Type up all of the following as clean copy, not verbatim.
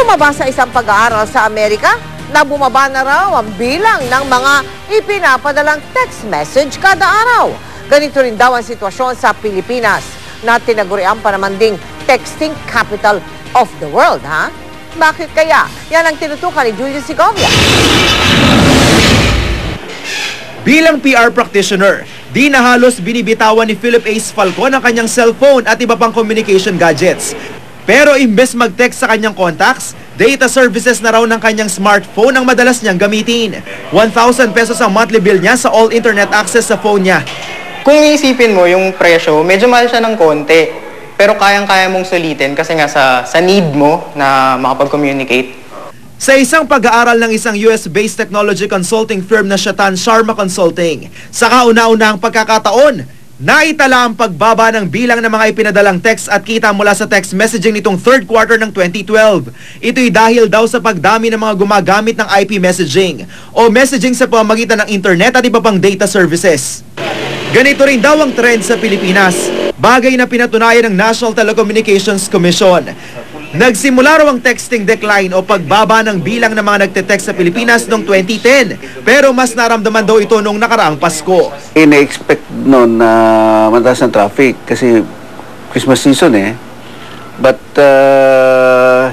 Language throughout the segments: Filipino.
Lumabas sa isang pag-aaral sa Amerika na bumaba na raw ang bilang ng mga ipinapadalang text message kada araw. Ganito rin daw ang sitwasyon sa Pilipinas na tinagurian pa naman ding texting capital of the world, ha? Bakit kaya? Yan ang tinutukan ni Julius Segovia. Bilang PR practitioner, di na halos binibitawan ni Philip Ace Falcon ang kanyang cellphone at iba pang communication gadgets. Pero imbes mag-text sa kanyang contacts, data services na raw ng kanyang smartphone ang madalas niyang gamitin. 1,000 pesos ang monthly bill niya sa all internet access sa phone niya. Kung iisipin mo yung presyo, medyo mahal siya ng konti. Pero kayang-kaya mong sulitin kasi nga sa need mo na makapag-communicate. Sa isang pag-aaral ng isang US-based technology consulting firm na Shatan Sharma Consulting, sa kauna-unahang pagkakataon, naitala ang pagbaba ng bilang ng mga ipinadalang text at kita mula sa text messaging nitong third quarter ng 2012. Ito'y dahil daw sa pagdami ng mga gumagamit ng IP messaging o messaging sa pamamagitan ng internet at iba pang data services. Ganito rin daw ang trend sa Pilipinas, bagay na pinatunayan ng National Telecommunications Commission. Nagsimula raw ang texting decline o pagbaba ng bilang ng mga nagte-text sa Pilipinas noong 2010, pero mas naramdaman daw ito noong nakaraang Pasko. Ina-expect noon na mataas ng traffic kasi Christmas season but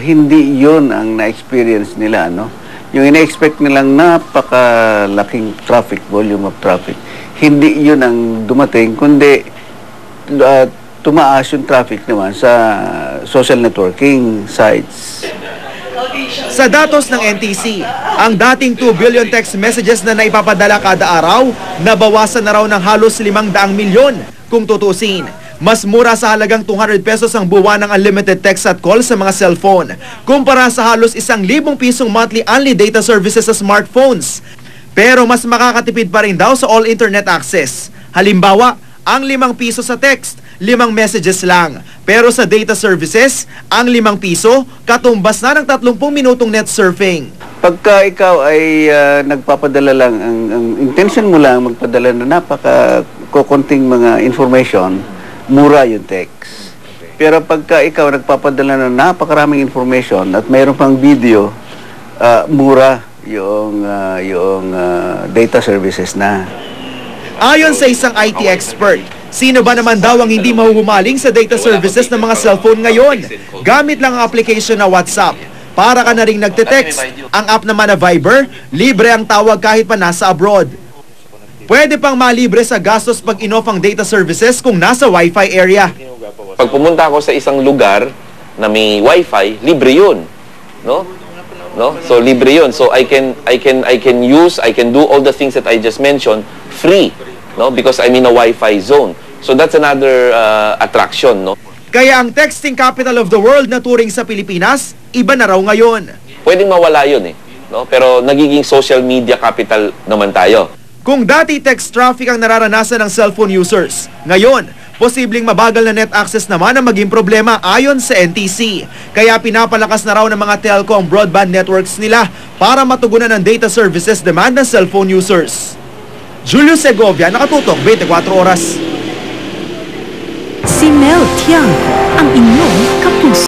hindi yun ang na-experience nila, no? Yung ina-expect nilang napakalaking traffic, volume of traffic, hindi yun ang dumating, kundi tumaas yung traffic naman sa social networking sites. Sa datos ng NTC, ang dating 2 billion text messages na naipapadala kada araw, nabawasan na raw ng halos 500 milyon. Kung tutusin, mas mura sa halagang 200 pesos ang buwan ng unlimited text at call sa mga cellphone, kumpara sa halos 1,000 pisong monthly only data services sa smartphones. Pero mas makakatipid pa rin daw sa all internet access. Halimbawa, ang 5 piso sa text, 5 messages lang. Pero sa data services, ang 5 piso, katumbas na ng 30 minutong net surfing. Pagka ikaw ay nagpapadala lang, ang intention mo lang magpadala na napaka-kukunting mga information, mura yung text. Pero pagka ikaw nagpapadala na napakaraming information at mayroon pang video, mura yung data services na. Ayon sa isang IT expert, sino ba naman daw ang hindi mahuhumaling sa data services ng mga cellphone ngayon? Gamit lang ang application na WhatsApp. Para ka na ring nagte-text. Ang app naman na Viber, libre ang tawag kahit pa nasa abroad. Pwede pang malibre sa gastos pag in-off ang data services kung nasa Wi-Fi area. Pag pumunta ako sa isang lugar na may Wi-Fi, libre yun, no? So libre yun. So I can do all the things that I just mentioned free, no? Because I'm in a Wi-Fi zone. So that's another attraction, no? Kaya ang texting capital of the world na turing sa Pilipinas, iba na raw ngayon. Pwedeng mawala yun no? Pero nagiging social media capital naman tayo. Kung dati text traffic ang nararanasan ng cellphone users, ngayon, posibleng mabagal na net access naman ang maging problema ayon sa NTC. Kaya pinapalakas na raw ng mga telco ang broadband networks nila para matugunan ang data services demand ng cellphone users. Julius Segovia, nakatutok 24 oras. Si Mel Tiangco, ang inyong kapuso.